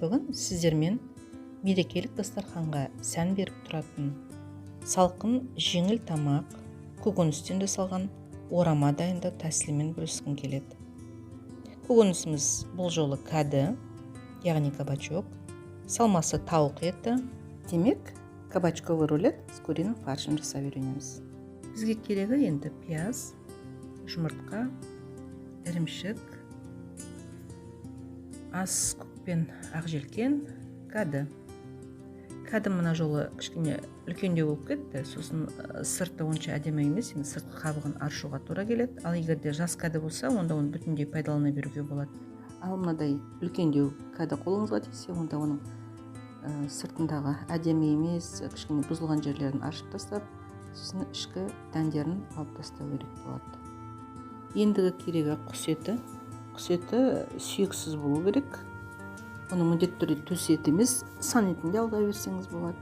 бүгін сіздермен мерекелік дастарханға сән беріп тұратын салқын жеңіл тамақ көкөністен жасалған орама дайындау тәсілімен бөліскім келеді. Көкөнісіміз бұл жолы кәді, яғни кабачок, салмасы тауық еті. Демек, кабачковый рулет с куриным фаршем жасап үйренеміз. Бізге керегі енді пияз, жұмыртқа, ірімшік, ас көкпен ақжелкен, кәді. Кәді мына жолы кішкене үлкендеу болып кетті, сосын сырты онша әдемі емес, енді сыртқы қабығын аршуға тура келеді. Ал егер де жас кәді болса, онда оны бүтіндей пайдалана беруге болады. Ал мынадай үлкендеу кәді қолыңызға тисе, онда оның сыртындағы әдемі емес, кішкене бұзылған жерлерін ашып тастап, сосын ішкі дәндерін алып тастау керек болады. Ендігі керегі құс еті. Құс еті сүйексіз болу керек. Оны міндетті түрде төс еті емес, сан етінде алға берсеңіз болады.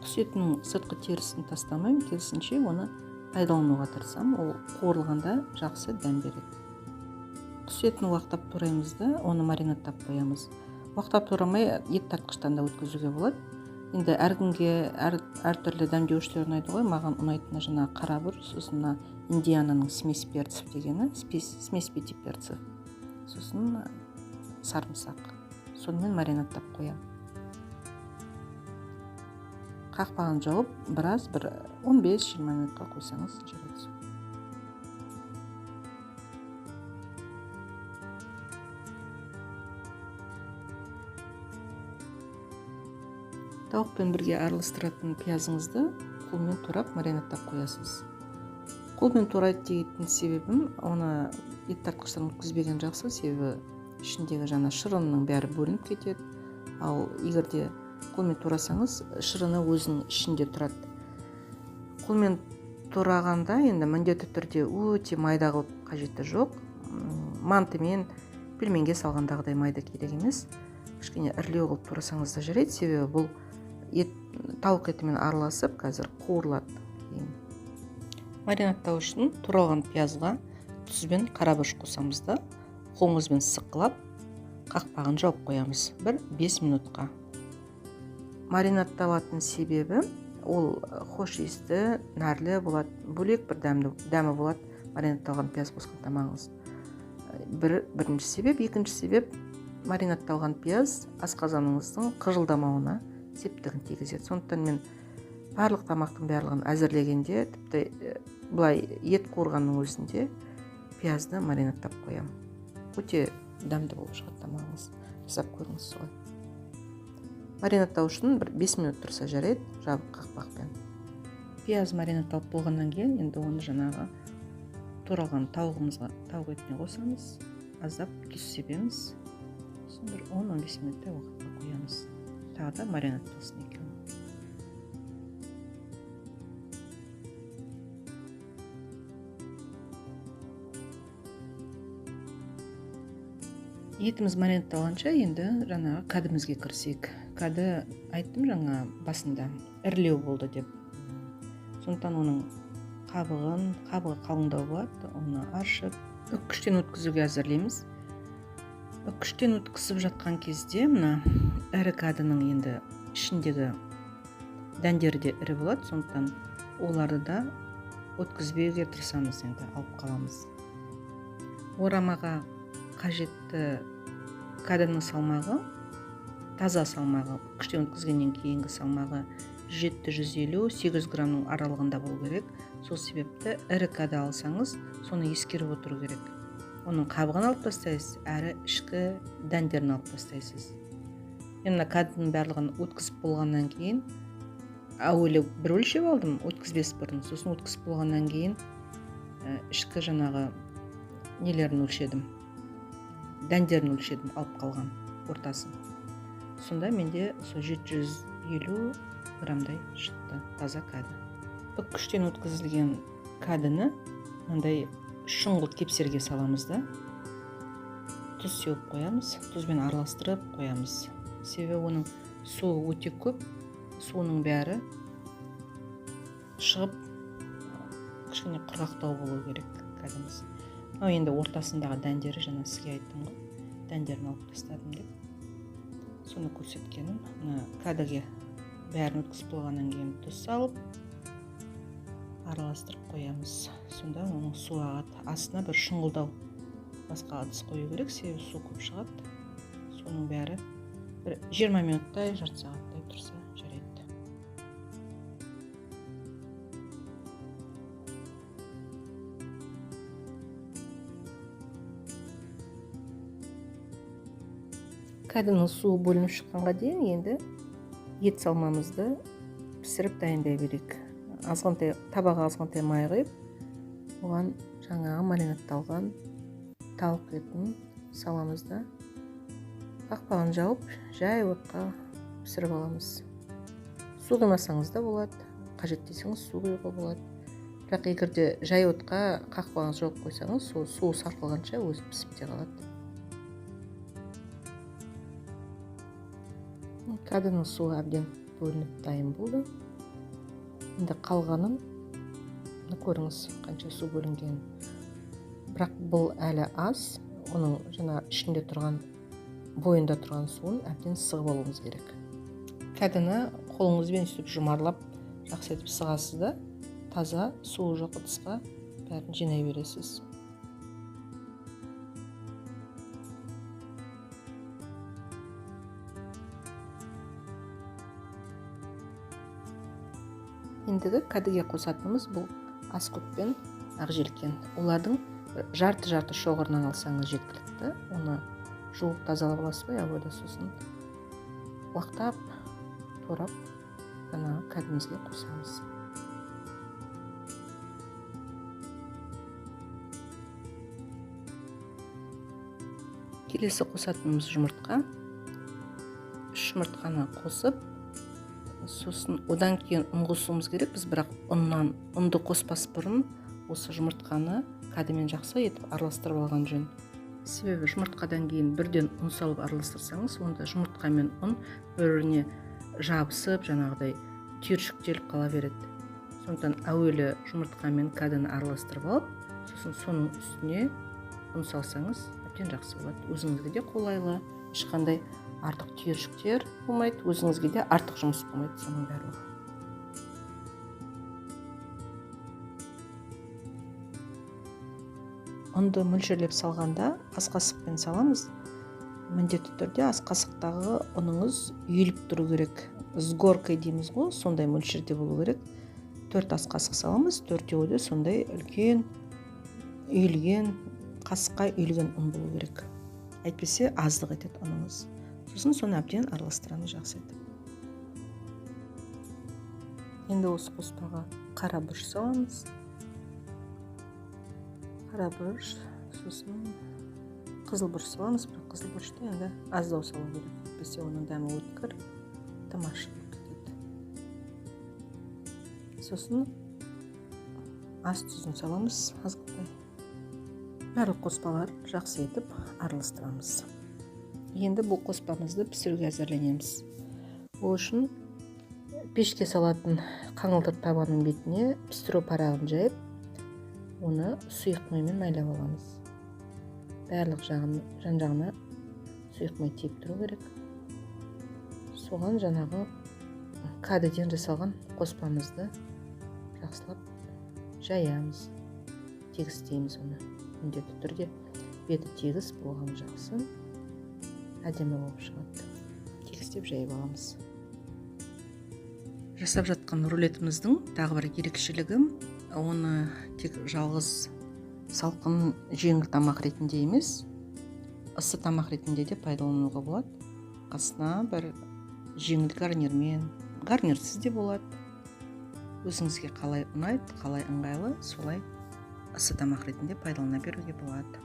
Құс етінің сыртқы терісін тастамаймын, керісінше оны пайдалануға тырысамын. Ол қуырылғанда жақсы дәм береді. Құс етін уақтап тураймыз да, оны маринадтап қоямыз. Уақтап турамай ет тартқыштан да өткізуге болады. Енді әркімге әртүрлі дәмдеушілер ұнайды ғой. Маған ұнайтыны жаңа қарабүр, сосын индиананың смесь перцев дегені, смесь пяти перцев. Сосын сарымсақ. Сонымен маринадтап қоямын. Қақпағын жауып, біраз 15-20 минутқа қойсаңыз жарайды. Тауықпен бірге араластыратын пиязыңызды қолмен турап маринадтап қоясыз. Қолмен турайды деген себебім, оны ет тартқыштан өткізбеген жақсы, себебі ішіндегі жаңа шырынның бәрі бөлініп кетеді. Ал егерде қолмен турасаңыз, шырыны өзінің ішінде тұрады. Қолмен турағанда енді міндетті түрде өте майда қылып қажеті жоқ. Мантымен пельменге салғандағыдай майда керек емес. Кішкене ірілеу қылып турасаңыз да жарайды, себебі бұл тауық етімен араласып, қазір қуырылады. Маринадтау үшін туралған пиязға тұз бен қарабүріш қосамыз да, қолымызбен сыққылап, қақпағын жауып қоямыз 5 минутқа. Маринадталатын себебі ол хош иісті, нәрлі болады, бөлек бір дәмі болады маринадталған пияз қосқан тамағыңыз. Бірінші себеп, екінші себеп маринадталған пияз асқазаныңыздың қыжылдамауына септігін тигізеді. Сондықтан мен барлық тамақтың барлығын әзірлегенде, тіпті былай ет қуырғанның өзінде пиязды маринадтап қоямын. Өте дәмді болып шығады тамағыңыз. Жасап көріңіз солай. Маринадтау үшін 5 минут тұрса жарайды, жабық қақпақпен. Пияз маринадталып болғаннан кейін, енді оны жаңағы туралған тауық етіне қосамыз, аздап тұз себеміз. Сосын 10-15 минуттай уақытқа қоямыз. Тағы да маринадталсын екеуі. Етіміз маринадталғанша енді жаңағы кәдімізге кірісейік. Кәді айттым жаңа басында ірілеу болды деп. Сондықтан оның қабығы қалыңдау болады, оны аршып, үккіштен өткізуге әзірлейміз. Үккіштен өткізіп жатқан кезде мына ірі кәдінің енді ішіндегі дәндері де ірі болады, сондықтан оларды да өткізбеуге тырысамыз, енді алып қаламыз. Орамаға қажетті кәдінің салмағы, таза салмағы, үккіштен өткізгеннен кейінгі салмағы 750-800 грамның аралығында болу керек. Сол себепті ірі кәді алсаңыз, соны ескеріп отыру керек. Оның қабығын алып тастайсыз, әрі ішкі дәндерін алып тастайсыз. Мен мына кәдінің барлығын өткізіп болғаннан кейін, әуелі бір өлшеп алдым, өткізбес бұрын, сосын өткізіп болғаннан кейін ішкі жаңағы нелерін өлшедім. Дәндерін өлшедім, алып қалған ортасын. Сонда менде 750 грамдай шықты таза кәді. Үккіштен өткізілген кәдіні мындай шұңғыл кепсерге саламыз да, тұз сеуіп қоямыз, тұзбен араластырып қоямыз. Себебі оның суы өте көп, суының бәрі шығып кішкене құрғақтау болу керек кәдіміз. Енді ортасындағы дәндері, жаңа сізге айттым ғой, дәндерін алып тастадым деп. соны көрсеткенім. Мына кәдіге бәрін өткізіп болғаннан кейін тұз салып араластырып қоямыз. Сонда оның су ағады. Астына бір шұңғылдау басқа ыдыс қою керек, себебі су көп шығады. Соның бәрі бір 20 минуттай, жарты сағаттай тұрса жарайды. Кәдімнің суы бөлініп шыққанға дейін енді ет салмамызды пісіріп дайындай берейік. Табаға азғантай май құйып, оған жаңағы маринадталған тауық етін саламыз да қақпағын жауып, жай отқа пісіріп аламыз. Су құймасаңыз да болады, қажет десеңіз су құюға болады. Бірақ егерде жай отқа қақпағын жауып қойсаңыз, су сарқылғанша өзі пісіп те қалады. Кәдімнің суы әбден бөлініп дайын болды. Енді қалғанын көріңіз қанша су бөлінген. Бірақ бұл әлі аз. Оның жаңа ішінде тұрған, бойында тұрған суын әбден сығып алуымыз керек. Кәдіні қолыңызбен сөйтіп жұмарлап, жақсы етіп сығасыз да, таза суы жоқ ыдысқа бәрін жинай бересіз. Ендігі кәдіге қосатынымыз бұл аскөк пен ақжелкен. Олардың жарты шоғырынан алсаңыз жеткілікті. Оны жуып тазалап аласыз ба, әуелі сосын уақтап, торап, кәдімізге қосамыз. Келесі қосатынымыз жұмыртқа. 3 жұмыртқаны қосып, сосын одан кейін ұн қосуымыз керек. Біз бірақ ұнды қоспас бұрын осы жұмыртқаны кәдімен жақсы етіп араластырып алған жөн. Себебі жұмыртқадан кейін бірден ұн салып араластырсаңыз, онда жұмыртқа мен ұн бір-біріне жабысып, жаңағыдай түйіршіктеліп қала береді. Сондықтан әуелі жұмыртқа мен кәдіні араластырып алып, сосын соның үстіне ұн салсаңыз, әбден жақсы болады. Өзіңізге де қолайлы, ешқандай артық түйіршіктер болмайды, өзіңізге де артық жұмыс болмайды соның барлығы. Ұнды мөлшерлеп салғанда ас қасықпен саламыз. Міндетті түрде ас қасықтағы ұныңыз үйіліп тұру керек. С горкой дейміз ғой, сондай мөлшерде болу керек. 4 ас қасық саламыз, 4-еуі де сондай үлкен үйілген, қасыққа үйілген ұн болу керек. Әйтпесе аздық етеді ұныңыз. Сосын соны әбден араластырамыз жақсы етіп. Енді осы қоспаға қара бұрыш саламыз. Қара бұрыш, сосын қызыл бұрыш саламыз. Бірақ қызыл бұрышты енді аздау салу керек. Әйтпесе оның дәмі өткір, тамаша болып кетеді. Сосын ас тұзын саламыз азғантай. Барлық қоспалар жақсы етіп араластырамыз. Енді бұл қоспамызды пісіруге әзірленеміз. Ол үшін пешке салатын қаңылтыр табаның бетіне пісіру парағын жайып, оны сұйық маймен майлап аламыз. Барлық жан-жағына сұйық май тиіп тұру керек. Соған жаңағы кәдіден жасалған қоспамызды жақсылап жаямыз, тегістейміз оны. Міндетті түрде беті тегіс болған жақсы, әдемі болып шығады. Тегістеп жайып аламыз. Жасап жатқан рулетіміздің тағы бір ерекшелігі, оны тек жалғыз салқын жеңіл тамақ ретінде емес, ысы тамақ ретінде де пайдалануға болады. Қасына бір жеңіл гарнирмен, гарнирсіз де болады. Өзіңізге қалай ұнайды, қалай ыңғайлы, солай ысы тамақ ретінде пайдалана беруге болады.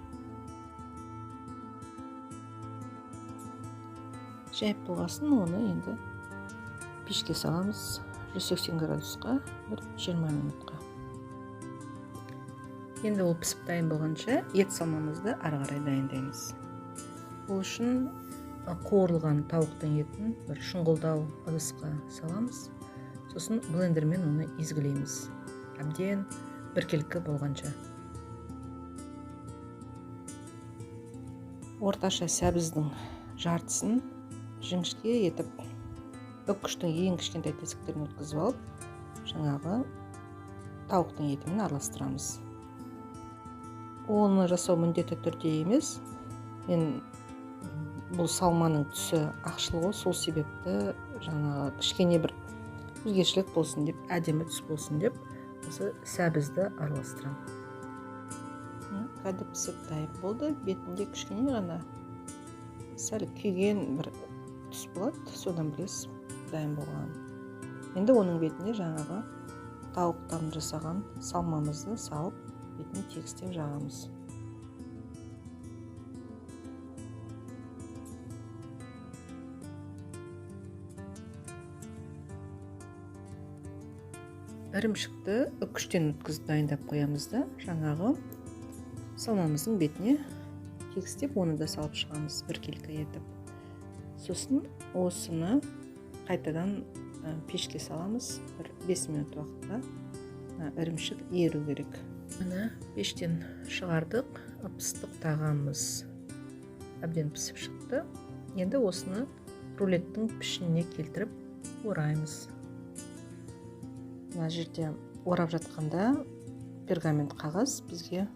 Жайып болғасын, оны енді пешке саламыз 180 градусқа бір 20 минутқа. Енді ол пісіп дайын болғанша ет салмамызды ары қарай дайындаймыз. Ол үшін қуырылған тауықтың етін бір шұңғылдау ыдысқа саламыз. Сосын блендермен оны езгілейміз. Әбден біркелкі болғанша. Орташа сәбіздің жартысын жіңішке етіп үккіштің ең кішкентай тесіктерін өткізіп алып, жаңағы тауықтың етімен араластырамыз. Оны жасау міндетті түрде емес. Мен бұл салманың түсі ақшыл ғой, сол себепті жаңағы кішкене бір өзгешелік болсын деп, әдемі түс болсын деп, осы сәбізді араластырамын. Кәді пісіп дайын болды. Бетінде кішкене ғана сәл күйген бір түс болады, содан білесіз дайын болған. Енді оның бетіне жаңағы тауықтан жасаған салмамызды салып, бетіне тегістеп жағамыз. Ірімшікті үккіштен өткізіп дайындап қоямыз да, жаңағы салмамыздың бетіне тегістеп, оны да салып шығамыз бір келка етіп. Сосын осыны қайтадан пешке саламыз, бір 5 минут уақытта. Ірімшік еру керек. Міне пештен шығардық, ыстық тағамыз әбден пісіп шықты. Енді осыны рулеттің пішініне келтіріп ораймыз. Мына жерде орап жатқанда пергамент қағаз бізге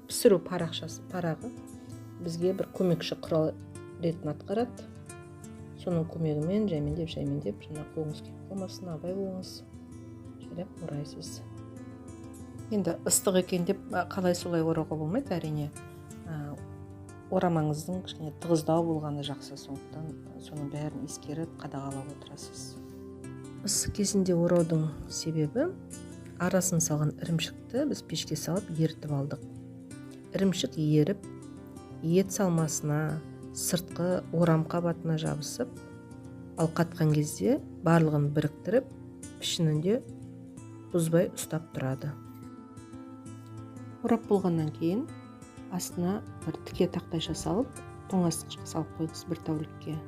пісіру парағы бізге бір көмекші құрал ретін атқарады. Соның көмегімен жаймендеп, жаңа қолыңыз кеп қалмасын, абай болыңыз, жайлап орайсыз. Енді ыстық екен деп қалай солай орауға болмайды, әрине. Орамаңыздың кішкене тығыздау болғаны жақсы, сондықтан соның бәрін ескеріп қадағалап отырасыз. Ыстық кезінде ораудың себебі, арасын салған ірімшікті біз пешке салып ерітіп алдық. Ірімшік еріп, ет салмасына, сыртқы орам қабатына жабысып, ал қатқан кезде барлығын біріктіріп, пішінінде бұзбай ұстап тұрады. Орап болғаннан кейін астына бір тіке тақтайша салып, тоңазытқышқа салып қойыңыз бір тәулікке.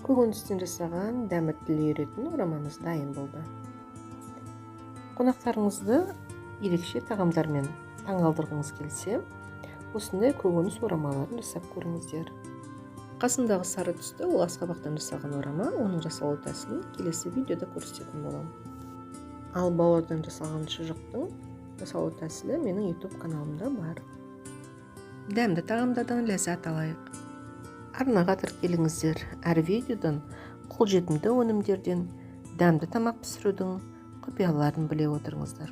Көкөністен жасаған дәмі тіл үйретін орамамыз дайын болды. Қонақтарыңызды ерекше тағамдармен таңғалдырғыңыз келсе, осындай көкөніс орамаларын жасап көріңіздер. Қасындағы сары түсті ол асқабақтан жасалған орама, оның жасалу тәсілін келесі видеода көрсететін боламын. Ал бауырдан жасалған шұжықтың жасалу тәсілі менің YouTube каналымда бар. Дәмді тағамдардан ләззат алайық. Арнаға тіркеліңіздер. Әр видеодан қолжетімді өнімдерден дәмді тамақ пісірудің құпияларын біле отырыңыздар.